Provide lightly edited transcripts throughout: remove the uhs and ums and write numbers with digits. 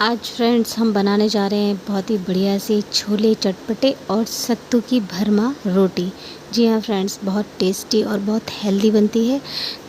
आज फ्रेंड्स हम बनाने जा रहे हैं बहुत ही बढ़िया से छोले चटपटे और सत्तू की भरमा रोटी। जी हाँ फ्रेंड्स, बहुत टेस्टी और बहुत हेल्दी बनती है।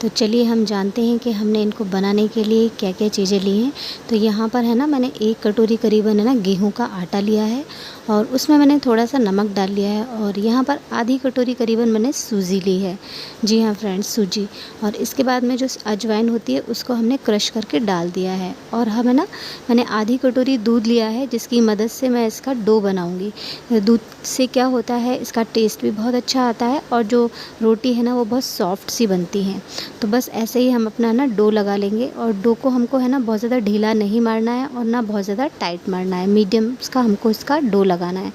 तो चलिए हम जानते हैं कि हमने इनको बनाने के लिए क्या क्या चीज़ें ली हैं। तो यहाँ पर है ना, मैंने 1 कटोरी करीबन है ना गेहूं का आटा लिया है और उसमें मैंने थोड़ा सा नमक डाल लिया है। और यहाँ पर आधी कटोरी करीबन मैंने सूजी ली है। जी हाँ फ्रेंड्स, सूजी। और इसके बाद में जो अजवाइन होती है उसको हमने क्रश करके डाल दिया है। और हम है ना, मैंने आधी कटोरी दूध लिया है जिसकी मदद से मैं इसका डो बनाऊंगी। दूध से क्या होता है, इसका टेस्ट भी बहुत अच्छा आता है और जो रोटी है ना वो बहुत सॉफ्ट सी बनती है। तो बस ऐसे ही हम अपना ना डो लगा लेंगे। और डो को हमको है ना बहुत ज़्यादा ढीला नहीं मारना है और ना बहुत ज़्यादा टाइट मारना है, मीडियम का हमको इसका डो लगाना है।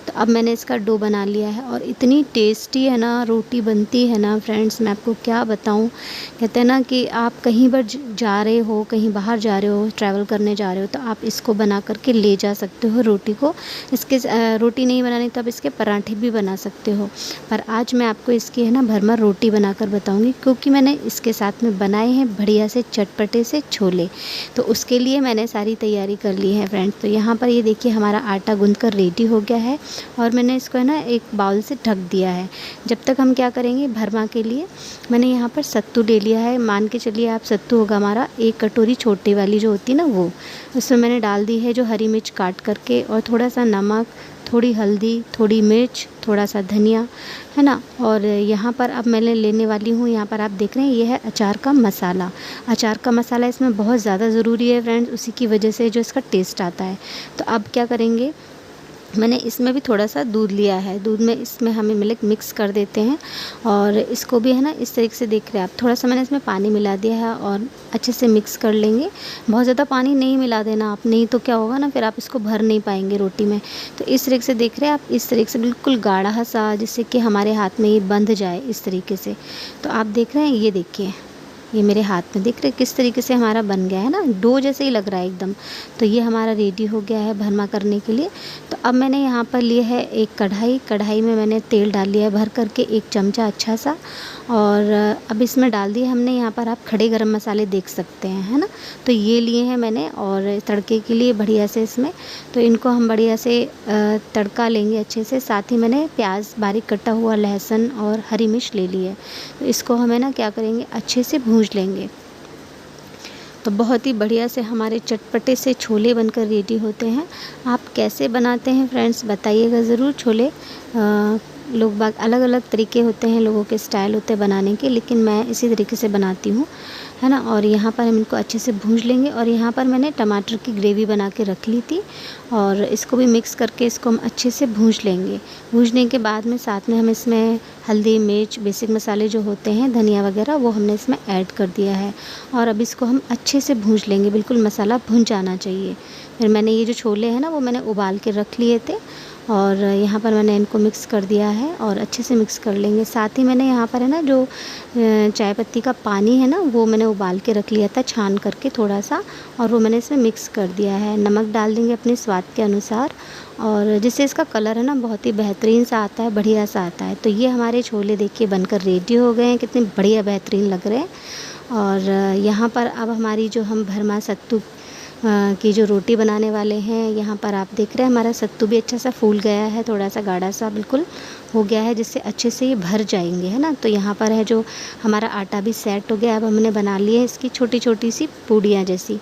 तो अब मैंने इसका डो बना लिया है और इतनी टेस्टी है ना रोटी बनती है ना फ्रेंड्स, मैं आपको क्या बताऊँ। कहते हैं ना कि आप कहीं पर जा रहे हो, कहीं बाहर जा रहे हो, ट्रैवल करने जा रहे हो, तो आप इसको बना करके ले जा सकते हो रोटी को। इसके रोटी नहीं बनानी तो आप इसके पराठे भी बना सकते हो। पर आज मैं आपको इसकी है ना भरमर रोटी बनाकर बताऊंगी, क्योंकि मैंने इसके साथ में बनाए हैं बढ़िया से चटपटे से छोले। तो उसके लिए मैंने सारी तैयारी कर ली है फ्रेंड्स। तो यहाँ पर ये देखिए हमारा आटा गूंथ कर रेडी हो गया है और मैंने इसको है ना एक बाउल से ढक दिया है। जब तक हम क्या करेंगे, भरमा के लिए मैंने यहाँ पर सत्तू ले लिया है। मान के चलिए आप, सत्तू होगा हमारा 1 कटोरी छोटी वाली जो होती है ना वो। उसमें मैंने डाल दी है जो हरी मिर्च काट करके, और थोड़ा सा नमक, थोड़ी हल्दी, थोड़ी मिर्च, थोड़ा सा धनिया, है ना। और यहाँ पर अब मैं लेने वाली हूँ, यहाँ पर आप देख रहे हैं ये है अचार का मसाला। अचार का मसाला इसमें बहुत ज़्यादा ज़रूरी है फ्रेंड्स, उसी की वजह से जो इसका टेस्ट आता है। तो अब क्या करेंगे, मैंने इसमें भी थोड़ा सा दूध लिया है। दूध में इसमें हमें मिक्स कर देते हैं और इसको भी है ना इस तरीके से देख रहे हैं आप, थोड़ा सा मैंने इसमें पानी मिला दिया है और अच्छे से मिक्स कर लेंगे। बहुत ज़्यादा पानी नहीं मिला देना आप, नहीं तो क्या होगा ना, फिर आप इसको भर नहीं पाएंगे रोटी में। तो इस तरीके से देख रहे हैं आप, इस तरीके से बिल्कुल गाढ़ा सा, जिससे कि हमारे हाथ में ये बंध जाए इस तरीके से। तो आप देख रहे हैं, ये देखिए ये मेरे हाथ में दिख रहे किस तरीके से हमारा बन गया है ना, डो जैसे ही लग रहा है एकदम। तो ये हमारा रेडी हो गया है भरमा करने के लिए। तो अब मैंने यहाँ पर लिया है एक कढ़ाई। कढ़ाई में मैंने तेल डाल लिया है भर करके 1 चमचा अच्छा सा। और अब इसमें डाल दिए हमने, यहाँ पर आप खड़े गरम मसाले देख सकते हैं, है ना। तो ये लिए हैं मैंने और तड़के के लिए बढ़िया से इसमें। तो इनको हम बढ़िया से तड़का लेंगे अच्छे से। साथ ही मैंने प्याज, बारीक कटा हुआ लहसुन और हरी मिर्च ले ली है। तो इसको हमें ना क्या करेंगे, अच्छे से भूंज लेंगे। तो बहुत ही बढ़िया से हमारे चटपटे से छोले बनकर रेडी होते हैं। आप कैसे बनाते हैं फ्रेंड्स बताइएगा ज़रूर। छोले लोग बाग अलग अलग तरीके होते हैं, लोगों के स्टाइल होते हैं बनाने के, लेकिन मैं इसी तरीके से बनाती हूँ, है ना। और यहाँ पर हम इनको अच्छे से भूंज लेंगे। और यहाँ पर मैंने टमाटर की ग्रेवी बना के रख ली थी और इसको भी मिक्स करके इसको हम अच्छे से भूंज लेंगे। भूंजने के बाद में साथ में हम इसमें हल्दी, मिर्च, बेसिक मसाले जो होते हैं, धनिया वगैरह, वो हमने इसमें ऐड कर दिया है। और अब इसको हम अच्छे से भूंज लेंगे, बिल्कुल मसाला भुन जाना चाहिए। फिर मैंने ये जो छोले हैं ना वो मैंने उबाल के रख लिए थे और यहाँ पर मैंने इनको मिक्स कर दिया है और अच्छे से मिक्स कर लेंगे। साथ ही मैंने यहाँ पर है ना जो चाय पत्ती का पानी है ना वो मैंने उबाल के रख लिया था छान करके थोड़ा सा, और वो मैंने इसमें मिक्स कर दिया है। नमक डाल देंगे अपने स्वाद के अनुसार, और जिससे इसका कलर है ना बहुत ही बेहतरीन सा आता है, बढ़िया सा आता है। तो ये हमारे छोले देखिए बनकर रेडी हो गए हैं, कितने बढ़िया बेहतरीन लग रहे हैं। और यहाँ पर अब हमारी जो हम भरमा सत्तू की जो रोटी बनाने वाले हैं, यहाँ पर आप देख रहे हैं हमारा सत्तू भी अच्छा सा फूल गया है, थोड़ा सा गाढ़ा सा बिल्कुल हो गया है, जिससे अच्छे से ये भर जाएंगे, है ना। तो यहाँ पर है जो हमारा आटा भी सेट हो गया। अब हमने बना लिए है इसकी छोटी छोटी सी पूड़ियाँ जैसी।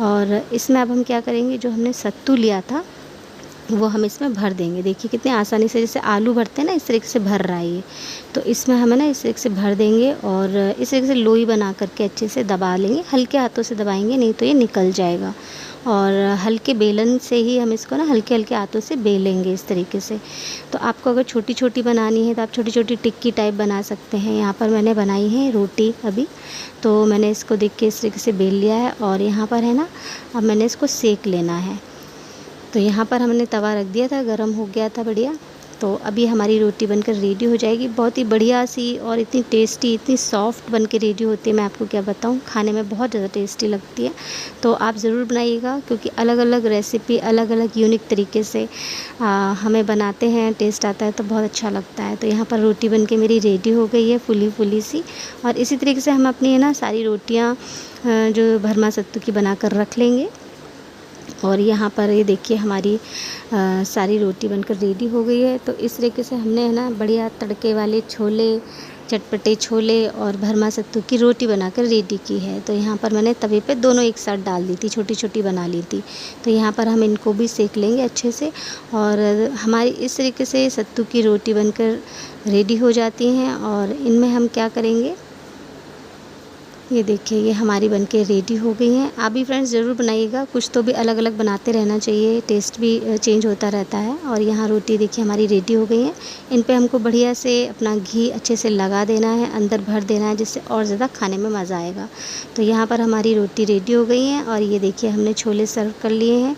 और इसमें अब हम क्या करेंगे, जो हमने सत्तू लिया था वो हम इसमें भर देंगे। देखिए कितने आसानी से, जैसे आलू भरते हैं ना इस तरीके से भर रहा है ये। तो इसमें हमें ना इस तरीके से भर देंगे और इस तरीके से लोई बना करके अच्छे से दबा लेंगे। हल्के हाथों से दबाएंगे, नहीं तो ये निकल जाएगा। और हल्के बेलन से ही हम इसको ना हल्के हल्के हाथों से बेलेंगे इस तरीके से। तो आपको अगर छोटी छोटी बनानी है तो आप छोटी छोटी टिक्की टाइप बना सकते हैं। यहाँ पर मैंने बनाई है रोटी अभी, तो मैंने इसको देख के इस तरीके से बेल लिया है। और यहाँ पर है ना, अब मैंने इसको सेक लेना है। तो यहाँ पर हमने तवा रख दिया था, गरम हो गया था बढ़िया। तो अभी हमारी रोटी बनकर रेडी हो जाएगी, बहुत ही बढ़िया सी और इतनी टेस्टी, इतनी सॉफ्ट बन के रेडी होती है, मैं आपको क्या बताऊँ, खाने में बहुत ज़्यादा टेस्टी लगती है। तो आप ज़रूर बनाइएगा, क्योंकि अलग अलग रेसिपी अलग अलग यूनिक तरीके से हमें बनाते हैं, टेस्ट आता है तो बहुत अच्छा लगता है। तो यहाँ पर रोटी बन के मेरी रेडी हो गई है, फुली फुली सी। और इसी तरीके से हम अपनी है ना सारी रोटियाँ जो भरमा सत्तू की बना कर रख लेंगे। और यहाँ पर ये देखिए हमारी सारी रोटी बनकर रेडी हो गई है। तो इस तरीके से हमने है ना बढ़िया तड़के वाले छोले, चटपटे छोले और भरमा सत्तू की रोटी बनाकर रेडी की है। तो यहाँ पर मैंने तवे पे दोनों एक साथ डाल दी थी, छोटी छोटी बना ली थी। तो यहाँ पर हम इनको भी सेक लेंगे अच्छे से। और हमारी इस तरीके से सत्तू की रोटी बनकर रेडी हो जाती हैं। और इनमें हम क्या करेंगे, ये देखिए ये हमारी बनके रेडी हो गई हैं। आप भी फ्रेंड्स ज़रूर बनाइएगा, कुछ तो भी अलग अलग बनाते रहना चाहिए, टेस्ट भी चेंज होता रहता है। और यहाँ रोटी देखिए हमारी रेडी हो गई हैं। इन पे हमको बढ़िया से अपना घी अच्छे से लगा देना है, अंदर भर देना है, जिससे और ज़्यादा खाने में मज़ा आएगा। तो यहाँ पर हमारी रोटी रेडी हो गई हैं। और ये देखिए हमने छोले सर्व कर लिए हैं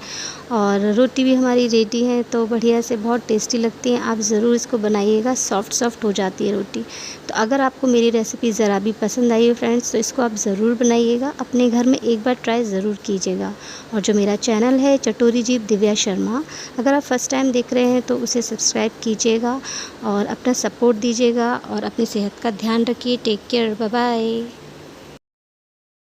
और रोटी भी हमारी रेडी है। तो बढ़िया से बहुत टेस्टी लगती हैं, आप ज़रूर इसको बनाइएगा, सॉफ्ट सॉफ्ट हो जाती है रोटी। तो अगर आपको मेरी रेसिपी ज़रा भी पसंद आई है फ्रेंड्स, तो इसको आप ज़रूर बनाइएगा, अपने घर में एक बार ट्राई ज़रूर कीजिएगा। और जो मेरा चैनल है चटोरी जीभ दिव्या शर्मा, अगर आप फर्स्ट टाइम देख रहे हैं तो उसे सब्सक्राइब कीजिएगा और अपना सपोर्ट दीजिएगा और अपनी सेहत का ध्यान रखिए। Take care, bye bye.